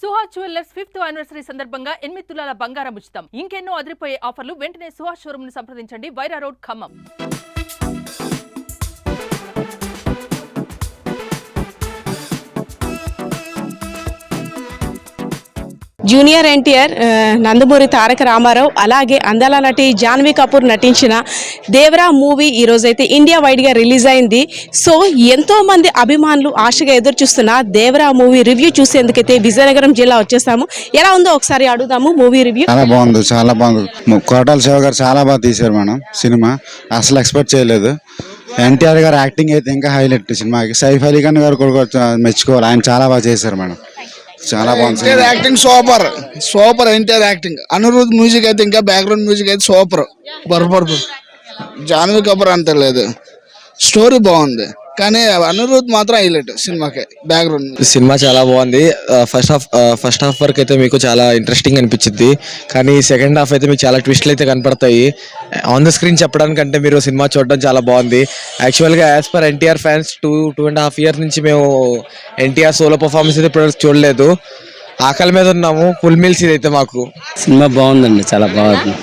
Suhas jewellers 5th anniversary సందర్భంగా 8 తులాల బంగారం ఉచితం. ఇంకెన్నో అదిరిపోయే ఆఫర్లు. వెంటనే సుహాస్ షోరూమ్ ను సంప్రదించండి. వైరా రోడ్, ఖమ్మం. జూనియర్ ఎన్టీఆర్, నందమూరి తారక రామారావు, అలాగే అందాల నటి జాన్వీ కపూర్ నటించిన దేవరా మూవీ ఈరోజైతే ఇండియా వైడ్గా రిలీజ్ అయింది. సో ఎంతో మంది అభిమానులు ఆశగా ఎదురు చూస్తున్న దేవరా మూవీ రివ్యూ చూసేందుకైతే విజయనగరం జిల్లా వచ్చేసాము. ఎలా ఉందో ఒకసారి అడుగుదాము. మూవీ రివ్యూ చాలా బాగుంది. కోటాల శివ గారు చాలా బాగా తీశారు మేడం. సినిమా అసలు ఎక్స్పెక్ట్ చేయలేదు. ఎన్టీఆర్ గారు యాక్టింగ్ అయితే ఇంకా హైలైట్ సినిమాకి. సైఫ్ అలీ ఖాన్ గారు కూడా మెచ్చుకోవాలి, ఆయన చాలా బాగా చేశారు మేడం. చాలా బాగుంది acting. Super NTR acting. Anirudh music అయితే ఇంకా బ్యాక్గ్రౌండ్ మ్యూజిక్ అయితే సూపర్. జాన్వీ కపూర్ అంత లేదు. స్టోరీ బాగుంది కానీ అనిరుద్ మాత్రం హైలైట్ సినిమాకి. బ్యాక్గ్రౌండ్ సినిమా చాలా బాగుంది. ఫస్ట్ హాఫ్ వరకు అయితే మీకు చాలా ఇంట్రెస్టింగ్ అనిపించింది, కానీ సెకండ్ హాఫ్ అయితే మీకు చాలా ట్విస్ట్లు అయితే కనపడతాయి. ఆన్ ద స్క్రీన్ చెప్పడానికంటే మీరు సినిమా చూడడం చాలా బాగుంది. యాక్చువల్గా as per NTR fans 2.5 years నుంచి మేము ఎన్టీఆర్ సోలో పర్ఫార్మెన్స్ అయితే ఇప్పుడు చూడలేదు. ఆకలి మీద ఉన్నాము. ఫుల్ మీల్స్ ఇదైతే మాకు. సినిమా బాగుందండి, చాలా బాగుంది.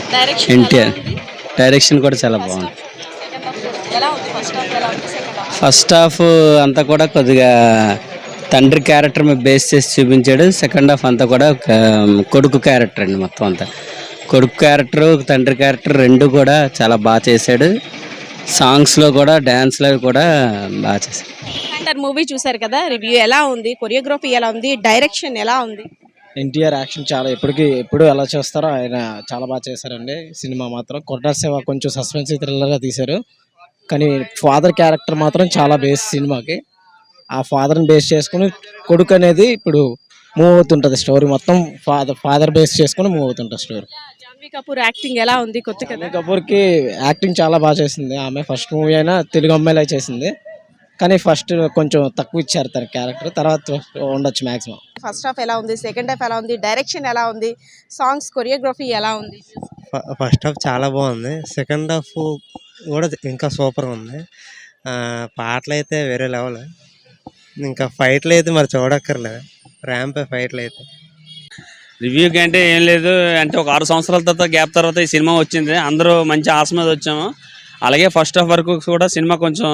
ఎన్టీఆర్ డైరెక్షన్ కూడా చాలా బాగుంది. ఫస్ట్ హాఫ్ అంతా కూడా కొద్దిగా తండ్రి క్యారెక్టర్ మీద బేస్ చేసి చూపించాడు. సెకండ్ హాఫ్ అంతా కూడా కొడుకు క్యారెక్టర్ అండి. మొత్తం అంతా కొడుకు క్యారెక్టర్, తండ్రి క్యారెక్టర్ రెండు కూడా చాలా బాగా చేశాడు. సాంగ్స్లో కూడా, డ్యాన్స్లో కూడా బాగా చేశాడు. మూవీ చూసారు కదా, రివ్యూ ఎలా ఉంది? కొరియోగ్రఫీ ఎలా ఉంది? డైరెక్షన్ ఎలా ఉంది? ఎన్టీఆర్ యాక్షన్ చాలా ఎప్పుడు ఎలా చేస్తారో ఆయన చాలా బాగా చేశారండి. సినిమా మాత్రం కొరటాల శివ కొంచెం సస్పెన్స్ థ్రిల్లర్గా తీశారు, కానీ ఫాదర్ క్యారెక్టర్ మాత్రం చాలా బేస్ సినిమాకి. ఆ ఫాదర్ని బేస్ చేసుకుని కొడుకు అనేది ఇప్పుడు మూవ్ అవుతుంటుంది స్టోరీ మొత్తం. ఫాదర్ బేస్ చేసుకుని మూవ్ అవుతుంటుంది స్టోరీ. జాన్వీ కపూర్ యాక్టింగ్ ఎలా ఉంది? జాన్వీ కపూర్కి యాక్టింగ్ చాలా బాగా చేసింది. ఆమె ఫస్ట్ మూవీ అయినా తెలుగు అమ్మాయిలా చేసింది, కానీ ఫస్ట్ కొంచెం తక్కువ ఇచ్చారు తన క్యారెక్టర్. తర్వాత ఉండొచ్చు మ్యాక్సిమం. ఫస్ట్ హాఫ్ ఎలా ఉంది? సెకండ్ హాఫ్ ఎలా ఉంది? డైరెక్షన్ ఎలా ఉంది? సాంగ్స్, కొరియోగ్రఫీ ఎలా ఉంది? ఫస్ట్ హాఫ్ చాలా బాగుంది. సెకండ్ హాఫ్ కూడా ఇంకా సూపర్ ఉంది. పాటలు అయితే వేరే లెవెల్. ఇంకా ఫైట్లు అయితే మరి చూడక్కర్లేదు. ర్యాంప్ ఫైట్లు అయితే రివ్యూకి అంటే ఏం లేదు, అంటే ఒక 6 సంవత్సరాల తర్వాత గ్యాప్ తర్వాత ఈ సినిమా వచ్చింది. అందరూ మంచి ఆశ మీద వచ్చాము. అలాగే ఫస్ట్ హాఫ్ వరకు కూడా సినిమా కొంచెం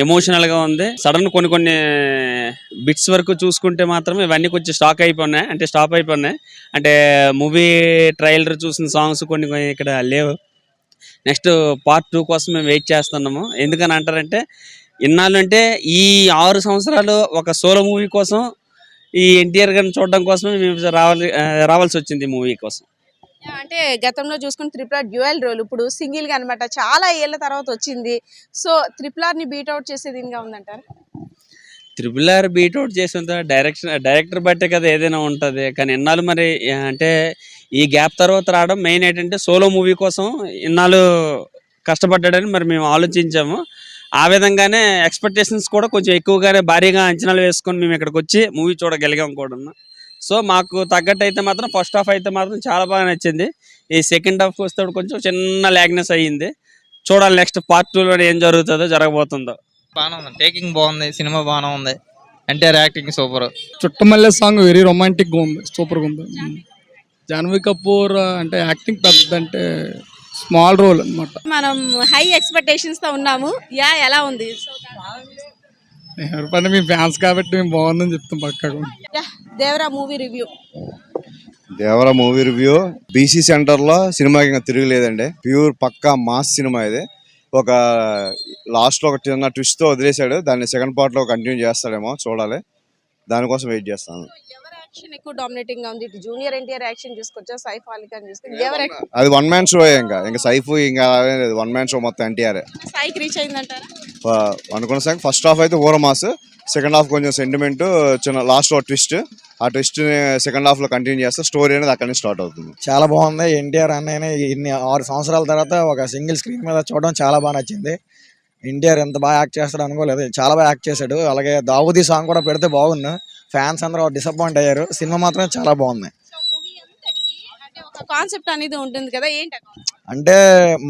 ఎమోషనల్గా ఉంది. సడన్ కొన్ని బిట్స్ వరకు చూసుకుంటే మాత్రం ఇవన్నీ కొంచెం స్టాప్ అయిపోయినాయి. అంటే మూవీ ట్రైలర్ చూసిన సాంగ్స్ కొన్ని ఇక్కడ లేవు. నెక్స్ట్ పార్ట్ 2 కోసం మేము వెయిట్ చేస్తున్నాము. ఎందుకని అంటారంటే, ఇన్నాళ్ళు అంటే ఈ 6 సంవత్సరాలు ఒక సోలో మూవీ కోసం, ఈ ఎన్టీఆర్ గారిని చూడడం కోసమే మేము రావాల్సి వచ్చింది మూవీ కోసం. అంటే గతంలో చూసుకుని RRR డ్యూయల్ రోల్, ఇప్పుడు సింగిల్ గా అనమాట. చాలా ఏళ్ళ తర్వాత వచ్చింది. సో RRR ని బీట్అవుట్ చేసే దీనిగా ఉందంటారు? RRR బీట్అవుట్ చేసేంత డైరెక్టర్ బట్టే కదా ఏదైనా ఉంటుంది. కానీ ఇన్నాళ్ళు మరి అంటే ఈ గ్యాప్ తర్వాత రావడం మెయిన్ ఏంటంటే సోలో మూవీ కోసం ఇన్నాళ్ళు కష్టపడ్డాడని మరి మేము ఆలోచించాము. ఆ విధంగానే ఎక్స్పెక్టేషన్స్ కూడా కొంచెం ఎక్కువగానే భారీగా అంచనాలు వేసుకొని మేము ఇక్కడికి వచ్చి మూవీ చూడగలిగాం కూడా. సో మాకు తగ్గట్టు అయితే మాత్రం ఫస్ట్ హాఫ్ అయితే మాత్రం చాలా బాగా నచ్చింది. ఈ సెకండ్ హాఫ్ వస్తే కొంచెం చిన్న లాగ్నెస్ అయ్యింది. చూడాలి నెక్స్ట్ పార్ట్ 2లో ఏం జరగబోతుందో. బాగానే ఉంది, టేకింగ్ బాగుంది, సినిమా బాగానే ఉంది. NTR acting super. Chuttamalle song very romantic గా ఉంది, సూపర్ గా ఉంది. జాన్వీ కపూర్ అంటే యాక్టింగ్ పెద్దంటే స్మాల్ రోల్ అన్నమాట. మనం హై ఎక్స్పెక్టేషన్స్ తో ఉన్నాము. ఎలా ఉంది? ఎవరిపైన మీ ఫ్యాన్స్ కాబట్టి మేము బాగుందని చెప్తాం పక్కకు. Devara movie review. Devara movie review BC centre లో సినిమాకి ఇంకా తిరగలేదండి. ప్యూర్ పక్కా మాస్ సినిమా ఇది. ఒక లాస్ట్ లో ఒక చిన్న ట్విస్ట్ తో వదిలేశాడు. దాన్ని సెకండ్ పార్ట్ లో కంటిన్యూ చేస్తాడేమో, చూడాలి. దానికోసం వెయిట్ చేస్తాను. యాక్షన్ ఎక్కువ డామినేటింగ్ గా ఉంది. జూనియర్ ఎన్టీఆర్ యాక్షన్ చూసుకోవచ్చా? సైఫ్ అలీ ఖాన్ చూసుకోవచ్చు. అది 1 man షో. ఇంకా సైఫ్ ఇంకా 1 man షో మొత్తం ఎన్టీఆర్. సైకి రీచ్ అయిందంటారా? అనుకున్న సాంగ్ ఫస్ట్ హాఫ్ అయితే ఓర మాస్, సెకండ్ హాఫ్ కొంచెం సెంటిమెంట్, చిన్న లాస్ట్ లో ట్విస్ట్. ఆ ట్విస్ట్ సెకండ్ హాఫ్ లో కంటిన్యూ చేస్తే స్టోరీ అనేది అక్కడి నుంచి స్టార్ట్ అవుతుంది. చాలా బాగుంది. ఎన్టీఆర్ అన్నయ్య ఇన్ని 6 సంవత్సరాల తర్వాత ఒక సింగిల్ స్క్రీన్ మీద చూడడం చాలా బాగా నచ్చింది. ఎన్టీఆర్ ఎంత బాగా యాక్ట్ చేస్తాడు అనుకోలేదు, చాలా బాగా యాక్ట్ చేశాడు. అలాగే దావుదీ సాంగ్ కూడా పెడితే బాగుంది. ఫ్యాన్స్ అందరూ డిసప్పాయింట్ అయ్యారు. సినిమా మాత్రం చాలా బాగుంది. కాన్సెప్ట్ అనేది ఉంటుంది కదా, ఏంటి అంటే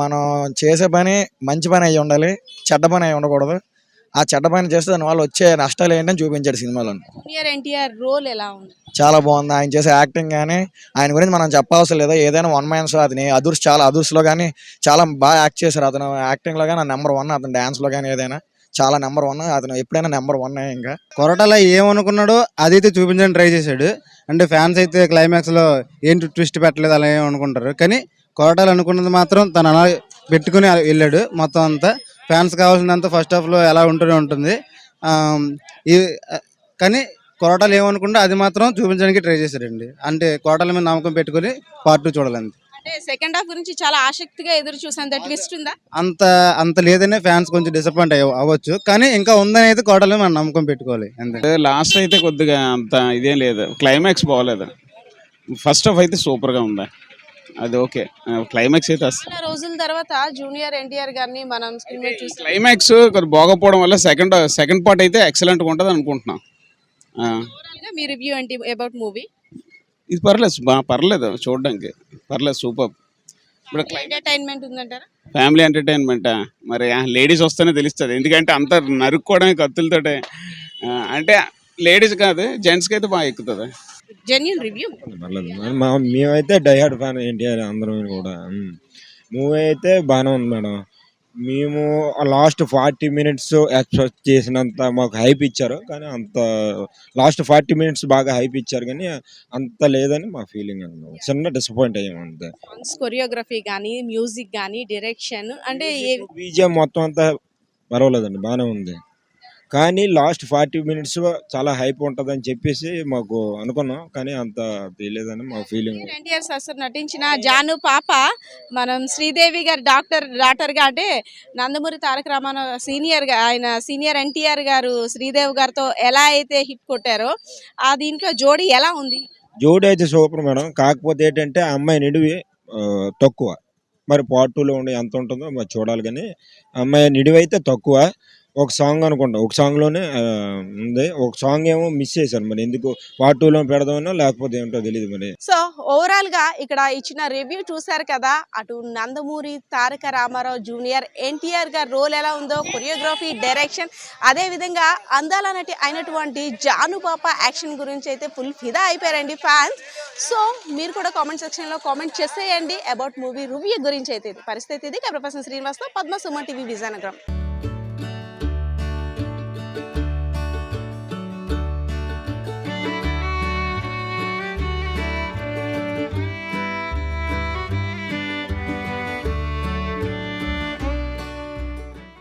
మనం చేసే పని మంచి పని అయ్యి ఉండాలి, చెడ్డ పని అయ్యి ఉండకూడదు. ఆ చెడ్డ పని చేస్తే దానివల్ల వచ్చే నష్టాలు ఏంటని చూపించాడు సినిమాలో. జూనియర్ ఎన్టీఆర్ రోల్ ఎలా ఉంది? చాలా బాగుంది. ఆయన చేసే యాక్టింగ్ కానీ ఆయన గురించి మనం చెప్పవలసిన లేదు. ఏదైనా వన్ మ్యాన్ షో అతని అదుర్స్లో కానీ చాలా బాగా యాక్ట్ చేశారు. అతను యాక్టింగ్లో కానీ నెంబర్ 1, అతను డ్యాన్స్లో కానీ ఏదైనా చాలా నెంబర్ 1. అతను ఎప్పుడైనా నెంబర్ 1. ఇంకా కొరటాల ఏమనుకున్నాడో అదైతే చూపించడానికి ట్రై చేశాడు. అంటే ఫ్యాన్స్ అయితే క్లైమాక్స్లో ఏంటి ట్విస్ట్ పెట్టలేదు అలా ఏమనుకుంటారు, కానీ కొరటాల అనుకున్నది మాత్రం తను అలా పెట్టుకుని వెళ్ళాడు. మొత్తం అంతా ఫ్యాన్స్ కావాల్సినంత ఫస్ట్ హాఫ్లో ఎలా ఉంటూనే ఉంటుంది. కానీ కొరటాలు ఏమనుకుంటే అది మాత్రం చూపించడానికి ట్రై చేశారండి. అంటే కొరటాల మీద నమ్మకం పెట్టుకుని పార్ట్ 2 చూడాలంతే. అంటే సెకండ్ హాఫ్ గురించి చాలా ఆసక్తిగా ఎదురు చూసాను. ట్విస్ట్ ఉందా? అంత లేదనే ఫ్యాన్స్ కొంచెం డిసప్పాయింట్ అవ్వచ్చు, కానీ ఇంకా ఉందని అయితే కొరటాల మీద మనం నమ్మకం పెట్టుకోవాలి అంతే. లాస్ట్ అయితే కొద్దిగా అంత ఇదేం లేదు, క్లైమాక్స్ బాగోలేదు. ఫస్ట్ హాఫ్ అయితే సూపర్గా ఉంది, అది ఓకే. క్లైమాక్స్ అయితే చాలా రోజుల తర్వాత జూనియర్ ఎన్టీఆర్ గారిని మనం స్క్రీన్ మీద చూసాం. క్లైమాక్స్ బాగోపోవడం వల్ల సెకండ్ పార్ట్ అయితే ఎక్సలెంట్గా ఉంటుంది అనుకుంటున్నాం. మీ రివ్యూ ఏంటి అబౌట్ మూవీ? ఇది పర్లేదు చూడడానికి, పర్లేదు, సూపర్. ఇప్పుడు ఎంటర్టైన్మెంట్ ఉందంటారా? ఫ్యామిలీ ఎంటర్టైన్మెంట్ మరి లేడీస్ వస్తేనే తెలుస్తుంది, ఎందుకంటే అంత నరుక్కోవడమే కత్తులతోటే. అంటే లేడీస్ కాదు, జెంట్స్కి అయితే బాగా ఎక్కుతుంది. Genuine review. మేమైతే డైహార్డ్ ఫ్యాన్ ఎన్టీఆర్ అందరం కూడా. మూవీ అయితే బాగానే ఉంది మేడం. మేము లాస్ట్ 40 minutes ఎక్స్పెక్ట్ చేసినంత మాకు హైప్ ఇచ్చారు, కానీ అంత లాస్ట్ 40 minutes బాగా హైప్ ఇచ్చారు, కానీ అంత లేదని మా ఫీలింగ్ అన్నమాట. చిన్న డిసప్పాయింట్ అయ్యాము అంతే. కొరియోగ్రఫీ కానీ, మ్యూజిక్ కానీ, డైరెక్షన్ అంటే బీజిఎం మొత్తం అంతా పర్వాలేదండి, బాగానే ఉంది. కానీ లాస్ట్ 40 minutes చాలా హైప్ ఉంటుందని చెప్పేసి మాకు అనుకున్నాం, కానీ అంత తెలియదని మా ఫీలింగ్. ఎన్టీఆర్ సార్ నటించిన జాను పాప మనం శ్రీదేవి గారి డాక్టర్గా, అంటే నందమూరి తారక రామారావు సీనియర్ ఎన్టీఆర్ గారు శ్రీదేవి గారితో ఎలా అయితే హిట్ కొట్టారో ఆ దీంట్లో జోడీ ఎలా ఉంది? జోడీ అయితే సూపర్ మేడం. కాకపోతే ఏంటంటే ఆ అమ్మాయి నిడివి తక్కువ. మరి పార్ట్ 2లో ఉండి ఎంత ఉంటుందో మరి చూడాలి, కానీ అమ్మాయి నిడివి అయితే తక్కువ. ఒక సాంగ్ అనుకుంటా, ఒక సాంగ్లోనే ఉంది. ఒక సాంగ్ ఏమో మిస్ చేశారు, మరి ఎందుకు పార్ట్ 2లో పెడదామన్నా లేకపోతే ఏంటో తెలియదు మరి. సో ఓవరాల్ గా ఇక్కడ ఇచ్చిన రివ్యూ చూసారు కదా. అటు నందమూరి తారక రామారావు జూనియర్ ఎన్టీఆర్ గారి రోల్ ఎలా ఉందో, కొరియోగ్రఫీ, డైరెక్షన్, అదే విధంగా అందాల నటి అయినటువంటి జాను పాప యాక్షన్ గురించి అయితే ఫుల్ ఫిదా అయిపోయారండి ఫ్యాన్స్. సో మీరు కూడా కామెంట్ సెక్షన్ లో కామెంట్ చేసేయండి అబౌట్ మూవీ రివ్యూ గురించి. అయితే పరిస్థితి ఇది. కెమెరా పర్సన్ శ్రీనివాస్తో పద్మ, సుమన్ టీవీ, విజయనగరం.